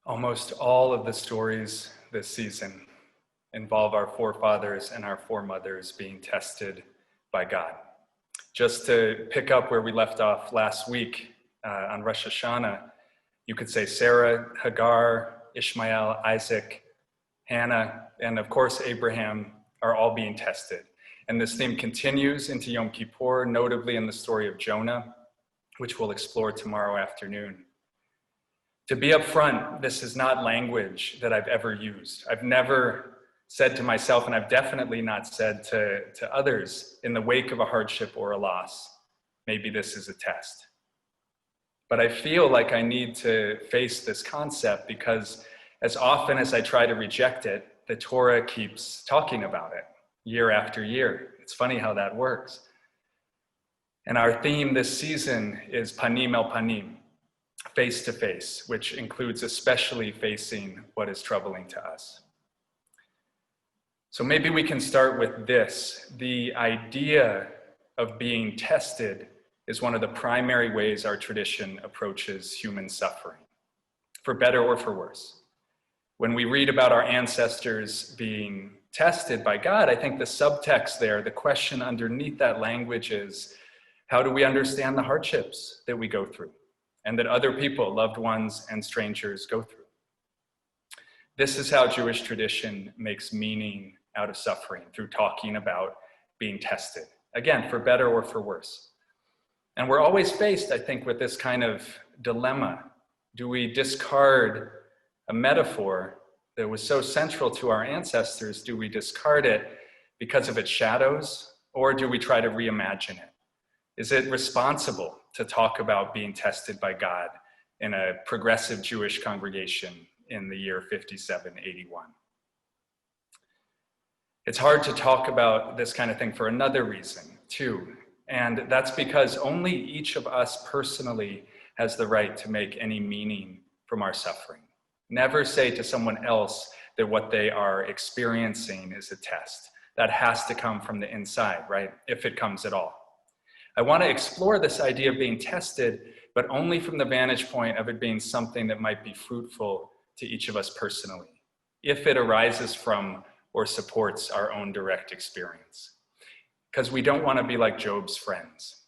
Almost all of the stories this season involve our forefathers and our foremothers being tested by God. Just to pick up where we left off last week on Rosh Hashanah, you could say Sarah, Hagar, Ishmael, Isaac, Hannah, and of course Abraham are all being tested. And this theme continues into Yom Kippur, notably in the story of Jonah, which we'll explore tomorrow afternoon. To be upfront, this is not language that I've ever used. I've never said to myself, and I've definitely not said to others in the wake of a hardship or a loss, maybe this is a test. But I feel like I need to face this concept because as often as I try to reject it, the Torah keeps talking about it year after year. It's funny how that works. And our theme this season is panim el panim, face to face, which includes especially facing what is troubling to us. So maybe we can start with this. The idea of being tested is one of the primary ways our tradition approaches human suffering, for better or for worse. When we read about our ancestors being tested by God, I think the subtext there, the question underneath that language is, how do we understand the hardships that we go through and that other people, loved ones and strangers, go through? This is how Jewish tradition makes meaning out of suffering, through talking about being tested, again, for better or for worse. And we're always faced, I think, with this kind of dilemma. Do we discard a metaphor that was so central to our ancestors? Do we discard it because of its shadows, or do we try to reimagine it? Is it responsible to talk about being tested by God in a progressive Jewish congregation in the year 5781? It's hard to talk about this kind of thing for another reason, too. And that's because only each of us personally has the right to make any meaning from our suffering. Never say to someone else that what they are experiencing is a test. That has to come from the inside, right? If it comes at all. I want to explore this idea of being tested, but only from the vantage point of it being something that might be fruitful to each of us personally, if it arises from or supports our own direct experience. Because we don't want to be like Job's friends.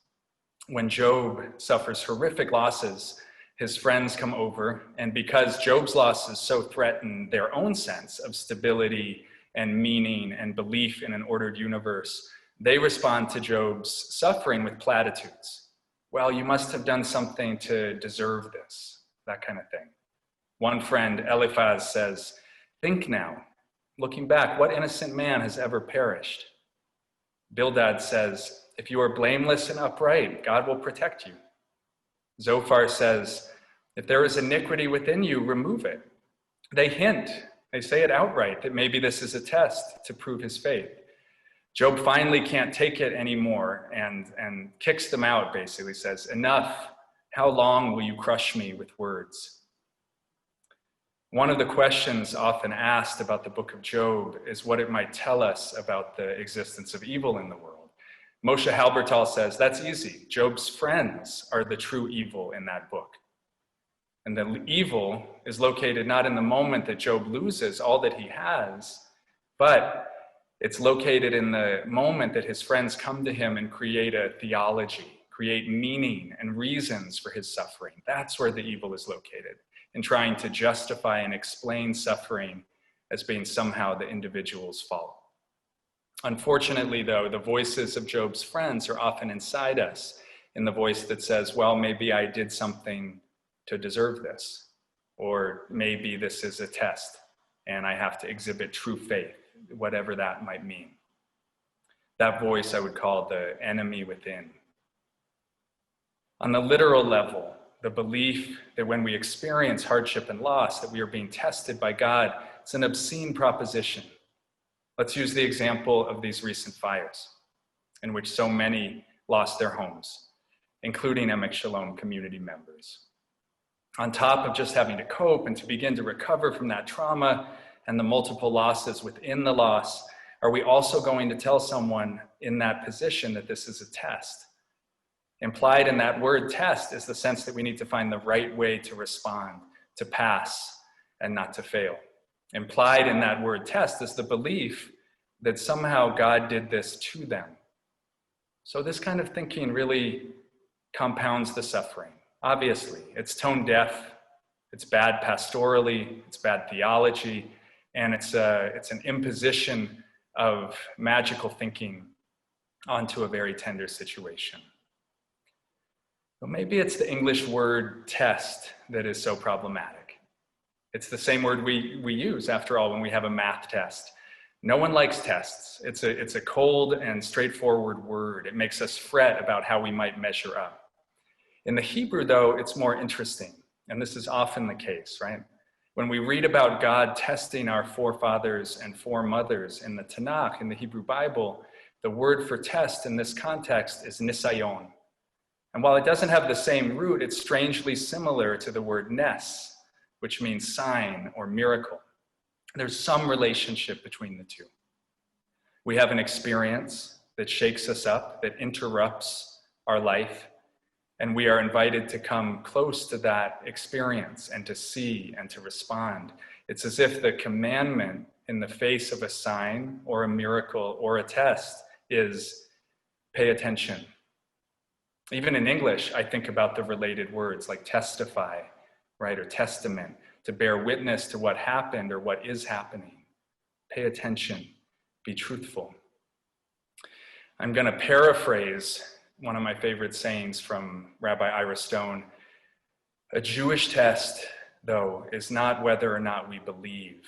When Job suffers horrific losses, his friends come over, and because Job's losses so threaten their own sense of stability and meaning and belief in an ordered universe, they respond to Job's suffering with platitudes. Well, you must have done something to deserve this, that kind of thing. One friend, Eliphaz, says, "Think now, looking back, what innocent man has ever perished?" Bildad says, "If you are blameless and upright, God will protect you." Zophar says, "If there is iniquity within you, remove it." They hint, they say it outright, that maybe this is a test to prove his faith. Job finally can't take it anymore and kicks them out, basically says, "Enough, how long will you crush me with words?" One of the questions often asked about the book of Job is what it might tell us about the existence of evil in the world. Moshe Halbertal says, that's easy. Job's friends are the true evil in that book. And the evil is located not in the moment that Job loses all that he has, but it's located in the moment that his friends come to him and create a theology, create meaning and reasons for his suffering. That's where the evil is located, in trying to justify and explain suffering as being somehow the individual's fault. Unfortunately, though, the voices of Job's friends are often inside us, in the voice that says, well, maybe I did something to deserve this, or maybe this is a test and I have to exhibit true faith, whatever that might mean. That voice I would call the enemy within. On the literal level, the belief that when we experience hardship and loss, that we are being tested by God, it's an obscene proposition. Let's use the example of these recent fires, in which so many lost their homes, including Emek Shalom community members. On top of just having to cope and to begin to recover from that trauma and the multiple losses within the loss, are we also going to tell someone in that position that this is a test? Implied in that word test is the sense that we need to find the right way to respond, to pass, and not to fail. Implied in that word test is the belief that somehow God did this to them. So this kind of thinking really compounds the suffering. Obviously, it's tone deaf, it's bad pastorally, it's bad theology, and it's an imposition of magical thinking onto a very tender situation. But maybe it's the English word test that is so problematic. It's the same word we use, after all, when we have a math test. No one likes tests. It's a cold and straightforward word. It makes us fret about how we might measure up. In the Hebrew, though, it's more interesting, and this is often the case, right? When we read about God testing our forefathers and foremothers in the Tanakh, in the Hebrew Bible, the word for test in this context is nisayon. And while it doesn't have the same root, it's strangely similar to the word nes, which means sign or miracle. There's some relationship between the two. We have an experience that shakes us up, that interrupts our life, and we are invited to come close to that experience and to see and to respond. It's as if the commandment in the face of a sign or a miracle or a test is pay attention. Even in English, I think about the related words like testify, right, or testament, to bear witness to what happened or what is happening. Pay attention, be truthful. I'm going to paraphrase one of my favorite sayings from Rabbi Ira Stone. A Jewish test, though, is not whether or not we believe.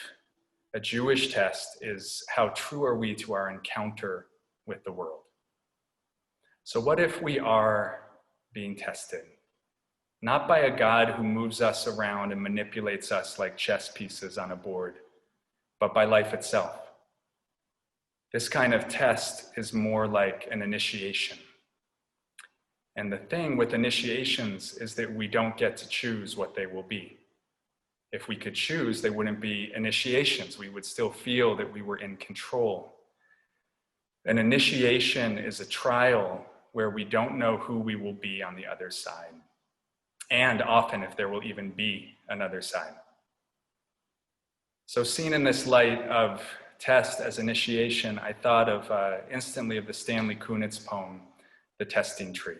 A Jewish test is how true are we to our encounter with the world. So what if we are being tested? Not by a God who moves us around and manipulates us like chess pieces on a board, but by life itself. This kind of test is more like an initiation. And the thing with initiations is that we don't get to choose what they will be. If we could choose, they wouldn't be initiations. We would still feel that we were in control. An initiation is a trial where we don't know who we will be on the other side, and often if there will even be another side. So seen in this light of test as initiation, I thought instantly of the Stanley Kunitz poem, The Testing Tree.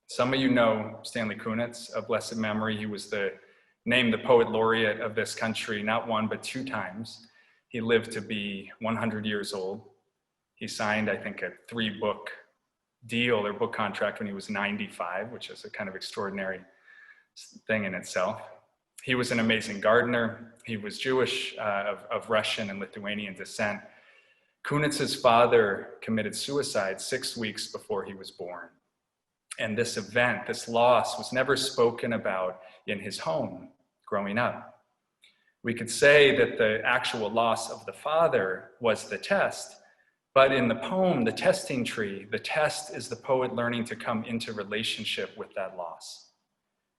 Some of you know Stanley Kunitz, of blessed memory. He was named the poet laureate of this country, not one, but 2 times. He lived to be 100 years old. He signed, I think, a 3-book deal or book contract when he was 95, which is a kind of extraordinary thing in itself. He was an amazing gardener. He was Jewish, of Russian and Lithuanian descent. Kunitz's father committed suicide 6 weeks before he was born. And this event, this loss, was never spoken about in his home growing up. We could say that the actual loss of the father was the test, but in the poem, The Testing Tree, the test is the poet learning to come into relationship with that loss.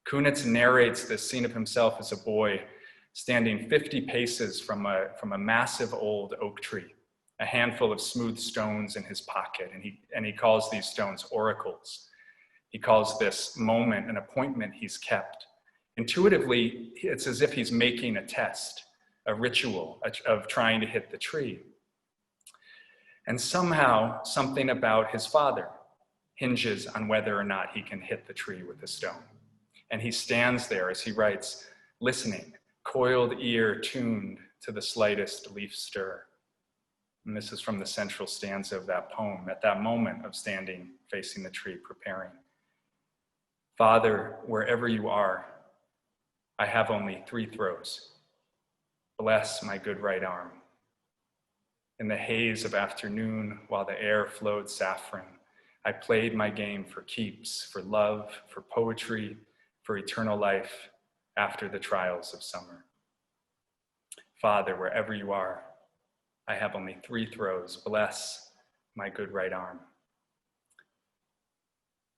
Kunitz narrates this scene of himself as a boy standing 50 paces from a massive old oak tree, a handful of smooth stones in his pocket, and he calls these stones oracles. He calls this moment an appointment he's kept. Intuitively, it's as if he's making a test, a ritual of trying to hit the tree. And somehow, something about his father hinges on whether or not he can hit the tree with a stone. And he stands there, as he writes, listening, coiled ear tuned to the slightest leaf stir. And this is from the central stanza of that poem, at that moment of standing facing the tree, preparing. Father, wherever you are, I have only 3 throws. Bless my good right arm. In the haze of afternoon, while the air flowed saffron, I played my game for keeps, for love, for poetry, for eternal life after the trials of summer. Father, wherever you are, I have only 3 throws. Bless my good right arm.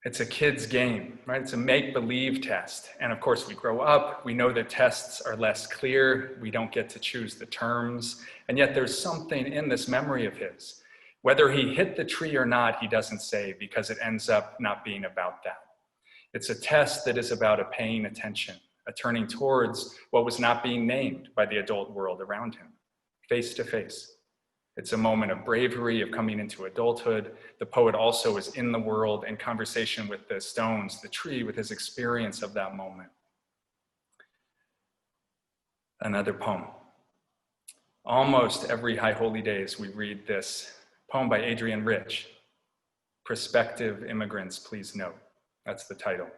It's a kid's game, right? It's a make-believe test. And of course, we grow up, we know that tests are less clear, we don't get to choose the terms, and yet there's something in this memory of his. Whether he hit the tree or not, he doesn't say, because it ends up not being about that. It's a test that is about a paying attention, a turning towards what was not being named by the adult world around him, face to face. It's a moment of bravery, of coming into adulthood. The poet also is in the world, in conversation with the stones, the tree, with his experience of that moment. Another poem. Almost every High Holy Days, we read this poem by Adrienne Rich, Prospective Immigrants, Please Note. That's the title.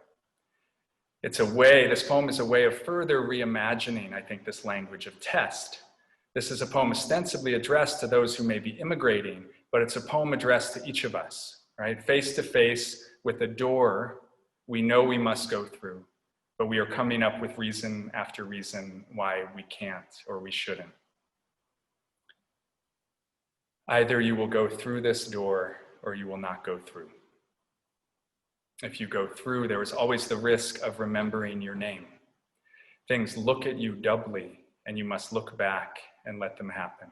This poem is a way of further reimagining, I think, this language of test. This is a poem ostensibly addressed to those who may be immigrating, but it's a poem addressed to each of us, right? Face to face with a door we know we must go through, but we are coming up with reason after reason why we can't or we shouldn't. Either you will go through this door or you will not go through. If you go through, there is always the risk of remembering your name. Things look at you doubly, and you must look back and let them happen.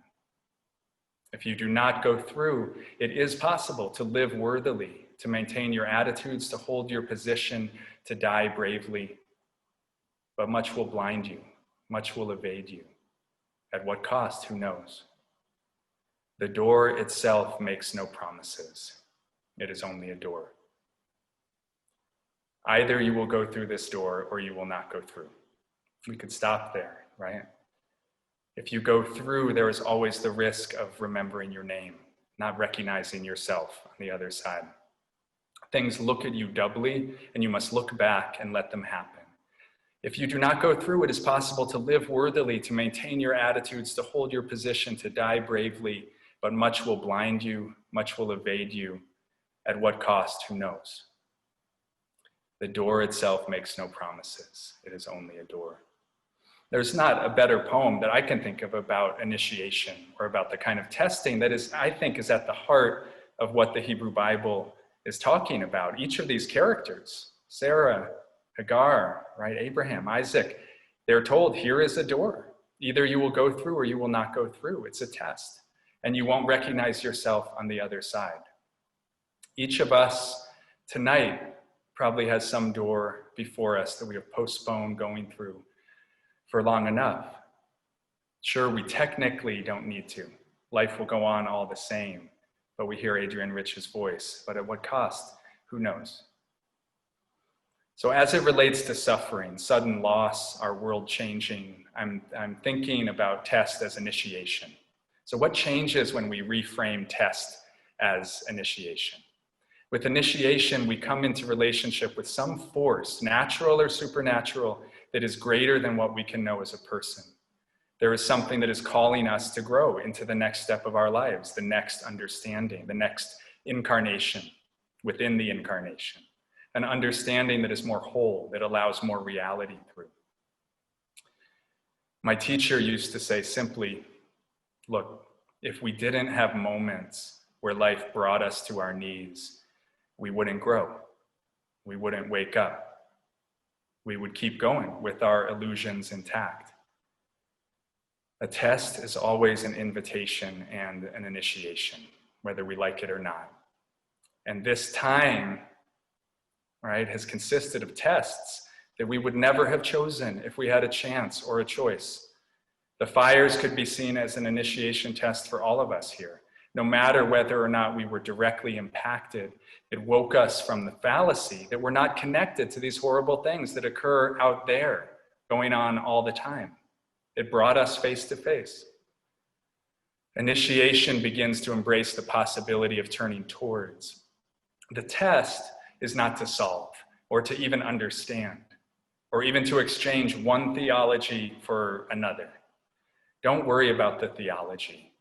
If you do not go through, it is possible to live worthily, to maintain your attitudes, to hold your position, to die bravely. But much will blind you, much will evade you. At what cost, who knows? The door itself makes no promises. It is only a door. Either you will go through this door or you will not go through. We could stop there, right? If you go through, there is always the risk of remembering your name, not recognizing yourself on the other side. Things look at you doubly, and you must look back and let them happen. If you do not go through, it is possible to live worthily, to maintain your attitudes, to hold your position, to die bravely, but much will blind you, much will evade you. At what cost, who knows? The door itself makes no promises. It is only a door. There's not a better poem that I can think of about initiation or about the kind of testing that is, I think, is at the heart of what the Hebrew Bible is talking about. Each of these characters, Sarah, Hagar, right, Abraham, Isaac, they're told, here is a door. Either you will go through or you will not go through. It's a test. And you won't recognize yourself on the other side. Each of us tonight probably has some door before us that we have postponed going through for long enough. Sure, we technically don't need to. Life will go on all the same, but we hear Adrienne Rich's voice. But at what cost? Who knows? So as it relates to suffering, sudden loss, our world changing, I'm thinking about test as initiation. So what changes when we reframe test as initiation? With initiation, we come into relationship with some force, natural or supernatural, that is greater than what we can know as a person. There is something that is calling us to grow into the next step of our lives, the next understanding, the next incarnation within the incarnation, an understanding that is more whole, that allows more reality through. My teacher used to say simply, look, if we didn't have moments where life brought us to our knees, we wouldn't grow. We wouldn't wake up. We would keep going with our illusions intact. A test is always an invitation and an initiation, whether we like it or not. And this time, right, has consisted of tests that we would never have chosen if we had a chance or a choice. The fires could be seen as an initiation test for all of us here. No matter whether or not we were directly impacted, it woke us from the fallacy that we're not connected to these horrible things that occur out there, going on all the time. It brought us face to face. Initiation begins to embrace the possibility of turning towards. The test is not to solve or to even understand or even to exchange one theology for another. Don't worry about the theology.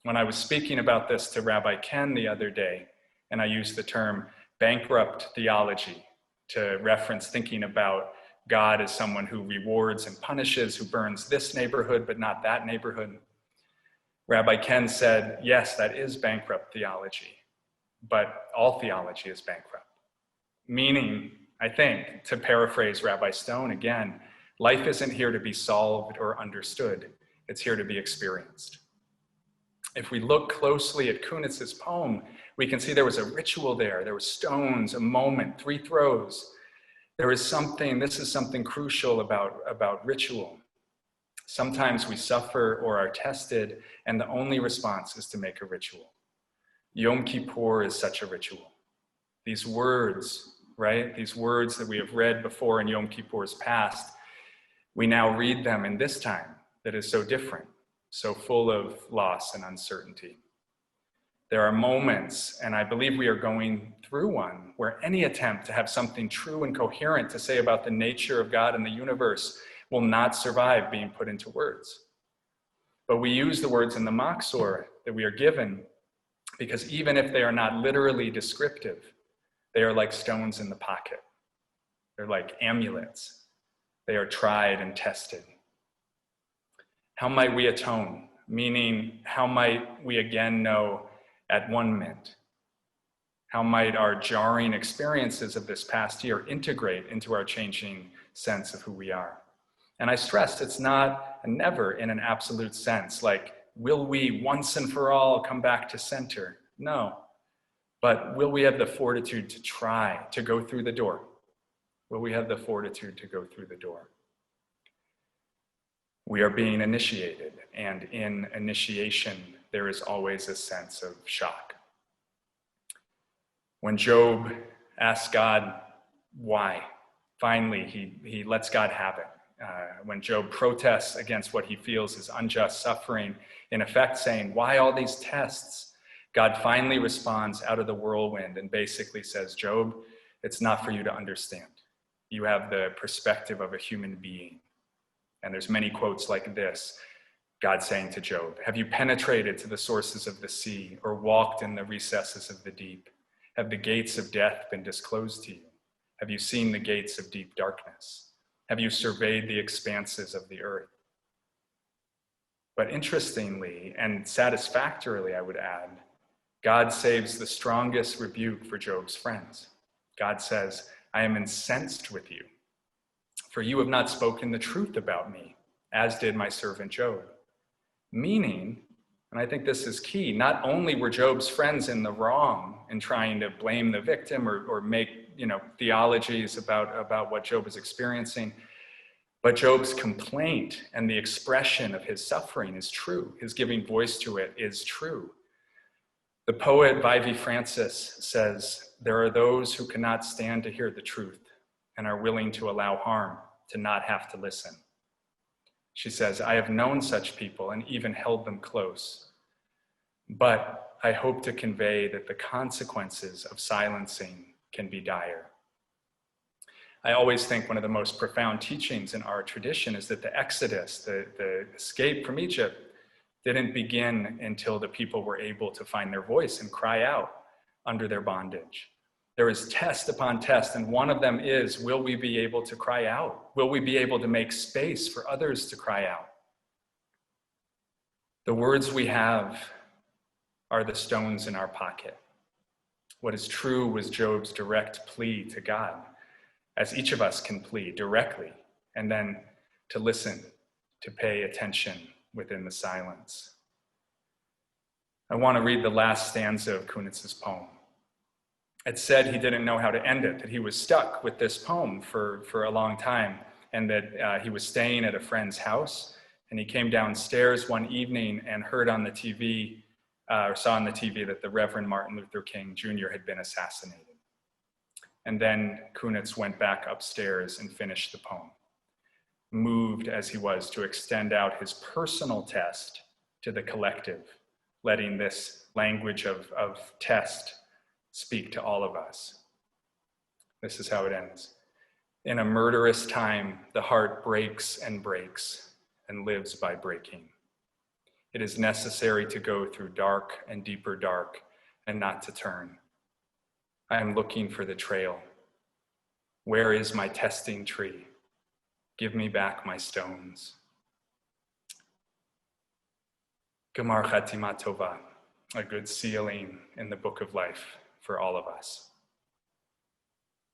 When I was speaking about this to Rabbi Ken the other day, and I used the term bankrupt theology to reference thinking about God as someone who rewards and punishes, who burns this neighborhood but not that neighborhood, Rabbi Ken said, yes, that is bankrupt theology, but all theology is bankrupt. Meaning, I think, to paraphrase Rabbi Stone again, life isn't here to be solved or understood. It's here to be experienced. If we look closely at Kunitz's poem, we can see there was a ritual there. There were stones, a moment, 3 throws. This is something crucial about ritual. Sometimes we suffer or are tested, and the only response is to make a ritual. Yom Kippur is such a ritual. These words, right? These words that we have read before in Yom Kippur's past, we now read them in this time that is so different, so full of loss and uncertainty. There are moments, and I believe we are going through one, where any attempt to have something true and coherent to say about the nature of God and the universe will not survive being put into words. But we use the words in the Machzor that we are given because even if they are not literally descriptive, they are like stones in the pocket. They're like amulets. They are tried and tested. How might we atone? Meaning, how might we again know at one mint? How might our jarring experiences of this past year integrate into our changing sense of who we are? And I stressed it's not and never in an absolute sense, like, will we once and for all come back to center? No. But will we have the fortitude to try to go through the door? Will we have the fortitude to go through the door? We are being initiated, and in initiation, there is always a sense of shock. When Job asks God why, finally he lets God have it. When Job protests against what he feels is unjust suffering, in effect saying, why all these tests? God finally responds out of the whirlwind and basically says, Job, it's not for you to understand. You have the perspective of a human being. And there's many quotes like this, God saying to Job, have you penetrated to the sources of the sea or walked in the recesses of the deep? Have the gates of death been disclosed to you? Have you seen the gates of deep darkness? Have you surveyed the expanses of the earth? But interestingly and satisfactorily, I would add, God saves the strongest rebuke for Job's friends. God says, I am incensed with you, for you have not spoken the truth about me, as did my servant Job. Meaning, and I think this is key, not only were Job's friends in the wrong in trying to blame the victim or make theologies about what Job is experiencing, but Job's complaint and the expression of his suffering is true. His giving voice to it is true. The poet Vivi Francis says, there are those who cannot stand to hear the truth and are willing to allow harm to not have to listen. She says, I have known such people and even held them close, but I hope to convey that the consequences of silencing can be dire. I always think one of the most profound teachings in our tradition is that the Exodus, the escape from Egypt, didn't begin until the people were able to find their voice and cry out under their bondage. There is test upon test, and one of them is, will we be able to cry out? Will we be able to make space for others to cry out? The words we have are the stones in our pocket. What is true was Job's direct plea to God, as each of us can plead directly, and then to listen, to pay attention within the silence. I want to read the last stanza of Kunitz's poem. It said he didn't know how to end it, that he was stuck with this poem for a long time, and that he was staying at a friend's house, and he came downstairs one evening and heard on the TV, or saw on the TV that the Reverend Martin Luther King Jr. had been assassinated. And then Kunitz went back upstairs and finished the poem, moved as he was to extend out his personal test to the collective, letting this language of test speak to all of us. This is how it ends. In a murderous time, the heart breaks and lives by breaking. It is necessary to go through dark and deeper dark and not to turn. I am looking for the trail. Where is my testing tree? Give me back my stones. Gemar Chatima Tova, a good sealing in the book of life for all of us.